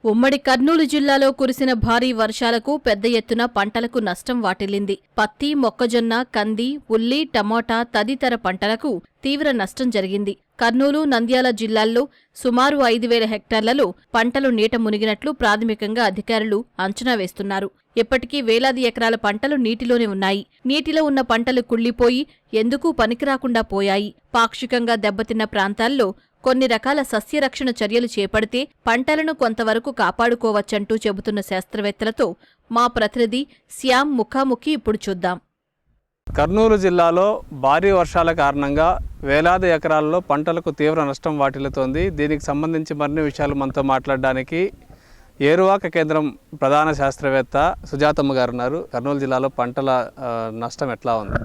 ఉమ్మడి కర్నూలు జిల్లాలో కురిసిన భారీ వర్షాలకు పెద్ద ఎత్తున పంటలకు నష్టం వాటిల్లింది. పత్తి, మొక్కజొన్న, కంది, ఉల్లి, టమోటా తదితర పంటలకు తీవ్ర నష్టం జరిగింది. కర్నూలు, నంద్యాల జిల్లాల్లో సుమారు 5,000 హెక్టార్లలో పంటలు నీట మునిగినట్లు ప్రాథమికంగా అధికారులు అంచనా వేస్తున్నారు. ఇప్పటికీ వేలాది ఎకరాల పంటలు నీటిలోనే ఉన్నాయి. నీటిలో ఉన్న పంటలు కుళ్లిపోయి ఎందుకూ పనికిరాకుండా పోయాయి. పాక్షికంగా దెబ్బతిన్న ప్రాంతాల్లో కొన్ని రకాల సస్యరక్షణ చర్యలు చేపడితే పంటలను కొంతవరకు కాపాడుకోవచ్చంటూ చెబుతున్న శాస్త్రవేత్తలతో మా ప్రతినిధి శ్యామ్ ముఖాముఖి ఇప్పుడు చూద్దాం. కర్నూలు జిల్లాలో భారీ వర్షాల కారణంగా వేలాది ఎకరాల్లో పంటలకు తీవ్ర నష్టం వాటిల్లుతోంది. దీనికి సంబంధించి మరిన్ని విషయాలు మనతో మాట్లాడడానికి ఏరువాక కేంద్రం ప్రధాన శాస్త్రవేత్త సుజాతమ్మ గారు ఉన్నారు. కర్నూలు జిల్లాలో పంటల నష్టం ఎట్లా ఉంది?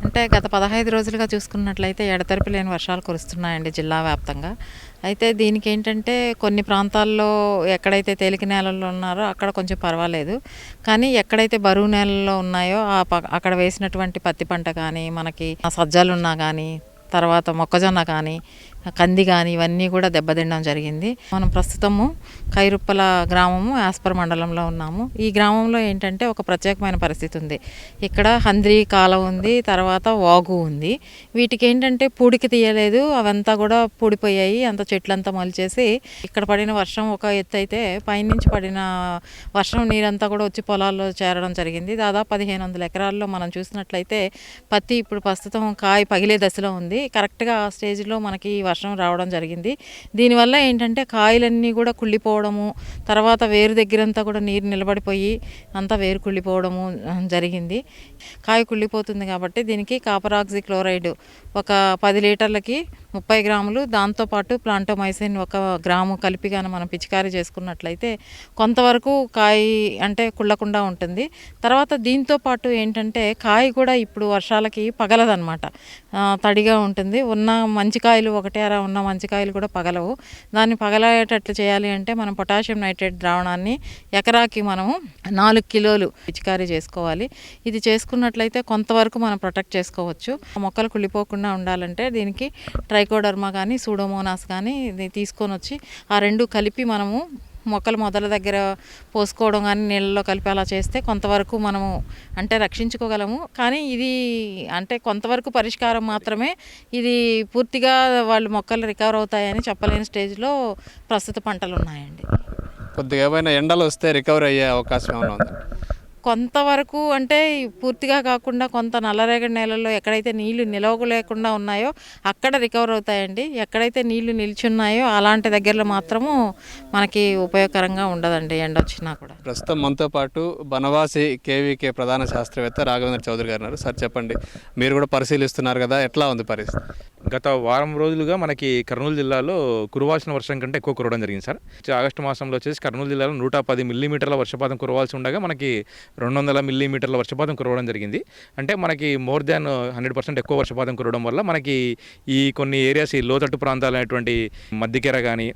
అంటే గత 15 రోజులుగా చూసుకున్నట్లయితే ఎడతెరిపి లేని వర్షాలు కురుస్తున్నాయండి జిల్లా వ్యాప్తంగా. అయితే దీనికి ఏంటంటే కొన్ని ప్రాంతాల్లో ఎక్కడైతే తేలిక నేలల్లో ఉన్నారో అక్కడ కొంచెం పర్వాలేదు, కానీ ఎక్కడైతే బరువు నేలల్లో ఉన్నాయో అక్కడ వేసినటువంటి పత్తి పంట కానీ, మనకి సజ్జలున్నా కానీ, తర్వాత మొక్కజొన్న కానీ, కంది కానీ ఇవన్నీ కూడా దెబ్బతినడం జరిగింది. మనం ప్రస్తుతము కైరుప్పల గ్రామము యాస్పర్ మండలంలో ఉన్నాము. ఈ గ్రామంలో ఏంటంటే ఒక ప్రత్యేకమైన పరిస్థితి ఉంది. ఇక్కడ హంద్రీ కాలం ఉంది, తర్వాత వాగు ఉంది. వీటికి ఏంటంటే పూడికి తీయలేదు, అవంతా కూడా పూడిపోయాయి. అంత చెట్లంతా మొలిచేసి ఇక్కడ పడిన వర్షం ఒక ఎత్తు అయితే పైనుంచి పడిన వర్షం నీరంతా కూడా వచ్చి పొలాల్లో చేరడం జరిగింది. దాదాపు 1,500 ఎకరాల్లో మనం చూసినట్లయితే పత్తి ఇప్పుడు ప్రస్తుతం కాయ పగిలే దశలో ఉంది. కరెక్ట్గా ఆ స్టేజ్లో మనకి వర్షం రావడం జరిగింది. దీనివల్ల ఏంటంటే కాయలన్నీ కూడా కుళ్ళిపోవడము, తర్వాత వేరు దగ్గరంతా కూడా నీరు నిలబడిపోయి అంతా వేరు కుళ్ళిపోవడము జరిగింది. కాయ కుళ్ళిపోతుంది కాబట్టి దీనికి కాపర్ ఆక్సీ క్లోరైడ్ ఒక 10 లీటర్లకి 30 గ్రాములు, దాంతోపాటు ప్లాంటోమైసిన్ 1 గ్రాము కలిపిగాను మనం పిచికారీ చేసుకున్నట్లయితే కొంతవరకు కాయ అంటే కుళ్ళకుండా ఉంటుంది. తర్వాత దీంతో పాటు ఏంటంటే కాయ కూడా ఇప్పుడు వర్షాలకి పగలదనమాట, తడిగా ఉంటుంది. ఉన్న మంచి కాయలు ఒకటే అరా ఉన్న మంచి కాయలు కూడా పగలవు. దాన్ని పగలేటట్లు చేయాలి అంటే మనం పొటాషియం నైట్రేట్ ద్రావణాన్ని ఎకరాకి మనము 4 కిలోలు పిచికారీ చేసుకోవాలి. ఇది చేసుకున్నట్లయితే కొంతవరకు మనం ప్రొటెక్ట్ చేసుకోవచ్చు. మొక్కలు కుళ్ళిపోకుండా ఉండాలంటే దీనికి ట్రైకోడర్మా కానీ, సూడోమోనాస్ కానీ ఇది తీసుకొని వచ్చి ఆ రెండు కలిపి మనము మొక్కల మొదల దగ్గర పోసుకోవడం కానీ నీళ్ళలో కలిపి అలా చేస్తే కొంతవరకు మనము అంటే రక్షించుకోగలము. కానీ ఇది అంటే కొంతవరకు పరిష్కారం మాత్రమే. ఇది పూర్తిగా వాళ్ళు మొక్కలు రికవర్ అవుతాయని చెప్పలేని స్టేజ్లో ప్రస్తుత పంటలు ఉన్నాయండి. కొద్దిగా ఏమైనా ఎండలు వస్తే రికవర్ అయ్యే అవకాశం ఏమైనా ఉందా? కొంతవరకు అంటే పూర్తిగా కాకుండా కొంత నల్లరేగడి నేలల్లో ఎక్కడైతే నీళ్లు నిలవ లేకుండా ఉన్నాయో అక్కడ రికవర్ అవుతాయండి. ఎక్కడైతే నీళ్లు నిల్చున్నాయో అలాంటి దగ్గరలో మాత్రము మనకి ఉపయోగకరంగా ఉండదండి ఎండ వచ్చినా కూడా. ప్రస్తుతం మనతో పాటు బనవాసి కేవీకే ప్రధాన శాస్త్రవేత్త రాఘవేంద్ర చౌదరి గారు ఉన్నారు. సార్ చెప్పండి, మీరు కూడా పరిశీలిస్తున్నారు కదా, ఎట్లా ఉంది పరిస్థితి? గత వారం రోజులుగా మనకి కర్నూలు జిల్లాలో కురవాల్సిన వర్షం కంటే ఎక్కువ కురవడం జరిగింది సార్. ఆగస్టు మాసంలో వచ్చేసి కర్నూలు జిల్లాలో 110 మిల్లీమీటర్ల వర్షపాతం కురవాల్సి ఉండగా మనకి 200 మిల్లీమీటర్ల వర్షపాతం కురవడం జరిగింది. అంటే మనకి మోర్ దాన్ 100% ఎక్కువ వర్షపాతం కురవడం వల్ల మనకి ఈ కొన్ని ఏరియాస్, ఈ లోతట్టు ప్రాంతాలైనటువంటి మద్దికెర కానీ,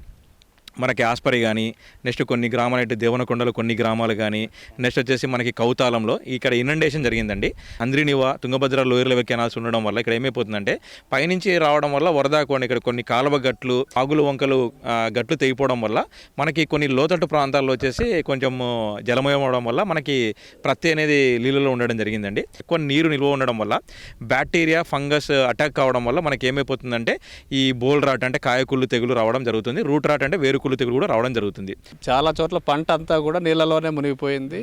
మనకి ఆస్పరి కానీ, నెక్స్ట్ కొన్ని గ్రామాలు అంటే దేవనకొండలో కొన్ని గ్రామాలు కానీ, నెక్స్ట్ వచ్చేసి మనకి కౌతాలంలో ఇక్కడ ఇనండేషన్ జరిగిందండి. అంద్రినివా, తుంగభద్ర లోయర్ లెవెల్ కెనాల్స్ ఉండడం వల్ల ఇక్కడ ఏమైపోతుందంటే పైనుంచి రావడం వల్ల వరద ఇక్కడ కొన్ని కాలువ గట్లు, ఆగులు వంకలు గట్లు తెగిపోవడం వల్ల మనకి కొన్ని లోతట్టు ప్రాంతాల్లో వచ్చేసి కొంచెం జలమయం అవడం వల్ల మనకి ప్రత్తి అనేది నీళ్ళలో ఉండడం జరిగిందండి. ఎక్కువ నీరు నిల్వ ఉండడం వల్ల బ్యాక్టీరియా, ఫంగస్ అటాక్ కావడం వల్ల మనకి ఏమైపోతుందంటే ఈ బోల్ రాట్ అంటే కాయకుళ్ళు తెగులు రావడం జరుగుతుంది. రూట్ రాట్ అంటే వేరు తెగులు కూడా రావడం జరుగుతుంది. చాలా చోట్ల పంట అంతా కూడా నీళ్ళలోనే మునిగిపోయింది.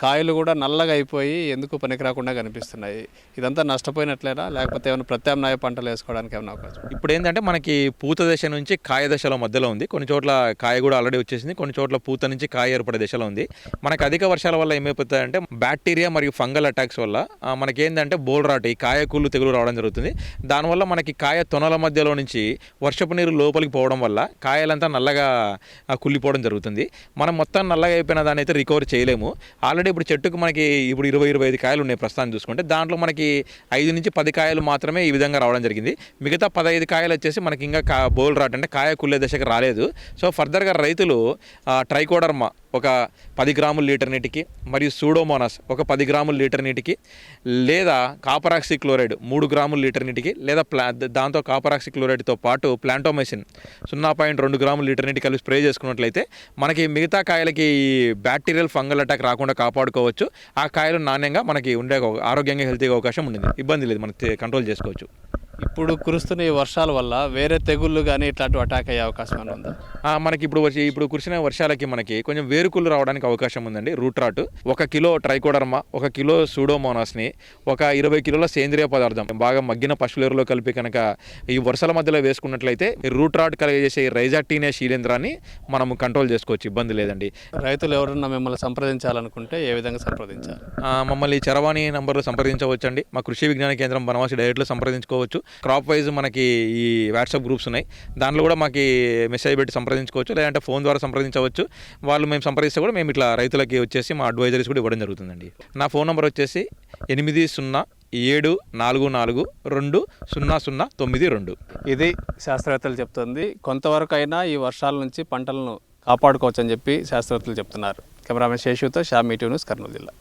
కాయలు కూడా నల్లగా అయిపోయి ఎందుకు పనికిరాకుండా కనిపిస్తున్నాయి. ఇదంతా నష్టపోయినట్లేనా, లేకపోతే ఏమైనా ప్రత్యామ్నాయ పంటలు వేసుకోవడానికి ఏమైనా అవకాశం? ఇప్పుడు ఏంటంటే మనకి పూత దశ నుంచి కాయ దశలో మధ్యలో ఉంది. కొన్ని చోట్ల కాయ కూడా ఆల్రెడీ వచ్చేసింది, కొన్ని చోట్ల పూత నుంచి కాయ ఏర్పడే దశలో ఉంది. మనకి అధిక వర్షాల వల్ల ఏమైపోతుందంటే బ్యాక్టీరియా మరియు ఫంగల్ అటాక్స్ వల్ల మనకి ఏంటంటే బోల్ రాట్, ఈ కాయ కుళ్ళు తెగులు రావడం జరుగుతుంది. దానివల్ల మనకి కాయ తొనల మధ్యలో నుంచి వర్షపు నీరు లోపలికి పోవడం వల్ల కాయలంతా నల్లగా కుళ్ళిపోవడం జరుగుతుంది. మనం మొత్తం నల్లగా అయిపోయిన దాన్ని అయితే రికవర్ చేయలేము. ఆల్రెడీ ఇప్పుడు చెట్టుకు మనకి ఇప్పుడు 20-25 కాయలు ఉన్నాయి ప్రస్తుతాన్ని చూసుకుంటే. దాంట్లో మనకి 5 నుంచి 10 కాయలు మాత్రమే ఈ విధంగా రావడం జరిగింది. మిగతా 15 కాయలు వచ్చేసి మనకి ఇంకా బోల్ రాట్ అంటే కాయ కుళ్ళే దశకు రాలేదు. సో ఫర్దర్గా రైతులు ట్రైకోడర్మా ఒక 10 గ్రాముల లీటర్ నీటికి మరియు సూడోమోనాస్ ఒక 10 గ్రాముల లీటర్ నీటికి లేదా కాపరాక్సీ క్లోరైడ్ 3 గ్రాముల లీటర్ నీటికి లేదా దాంతో కాపరాక్సీ క్లోరైడ్తో పాటు ప్లాంటోమైసిన్ 0.2 గ్రాముల లీటర్ నీటికి కలిపి స్ప్రే చేసుకున్నట్లయితే మనకి మిగతా కాయలకి బ్యాక్టీరియల్ ఫంగల్ అటాక్ రాకుండా కాపాడుకోవచ్చు. ఆ కాయలు నాణ్యంగా మనకి ఉండే ఆరోగ్యంగా హెల్తీగా అవకాశం ఉంటుంది. ఇబ్బంది లేదు, మనం కంట్రోల్ చేసుకోవచ్చు. ఇప్పుడు కురుస్తున్న ఈ వర్షాల వల్ల వేరే తెగుళ్ళు కానీ ఇట్లాంటివి అటాక్ అయ్యే అవకాశం ఏమైనా ఉందా? మనకి ఇప్పుడు కురిసిన వర్షాలకి మనకి కొంచెం వేరుకుళ్ళు రావడానికి అవకాశం ఉందండి. Root rot 1 kilo trichoderma, 1 kilo సూడోమోనాస్ని, ఒక 20 కిలోల సేంద్రియ పదార్థం బాగా మగ్గిన పశువుల కలిపి కనుక ఈ వర్షాల మధ్యలో వేసుకున్నట్లయితే రూట్ రాట్ కలిగజేసే రైజాక్టీనియా శీలేంద్రాన్ని మనం కంట్రోల్ చేసుకోవచ్చు. ఇబ్బంది లేదండి. రైతులు ఎవరన్నా మిమ్మల్ని సంప్రదించాలనుకుంటే ఏ విధంగా సంప్రదించాలి? మమ్మల్ని చరవాణి నంబర్లో సంప్రదించవచ్చండి. మా కృషి విజ్ఞాన కేంద్రం బనవాసి డైరెక్ట్లో సంప్రదించుకోవచ్చు. క్రాప్ వైజ్ మనకి ఈ వాట్సాప్ గ్రూప్స్ ఉన్నాయి, దాంట్లో కూడా మాకు మెసేజ్ పెట్టి సంప్రదించుకోవచ్చు, లేదంటే ఫోన్ ద్వారా సంప్రదించవచ్చు. వాళ్ళు మేము సంప్రదిస్తే కూడా మేము ఇట్లా రైతులకి వచ్చేసి మా అడ్వైజరీస్ కూడా ఇవ్వడం జరుగుతుందండి. నా ఫోన్ నెంబర్ వచ్చేసి 8074420092. ఇది శాస్త్రవేత్తలు చెప్తుంది. కొంతవరకు అయినా ఈ వర్షాల నుంచి పంటలను కాపాడుకోవచ్చని చెప్పి శాస్త్రవేత్తలు చెప్తున్నారు. కెమెరామెన్ శేషుతో శ్యామ్, ఈటీవీ న్యూస్, కర్నూలు జిల్లా.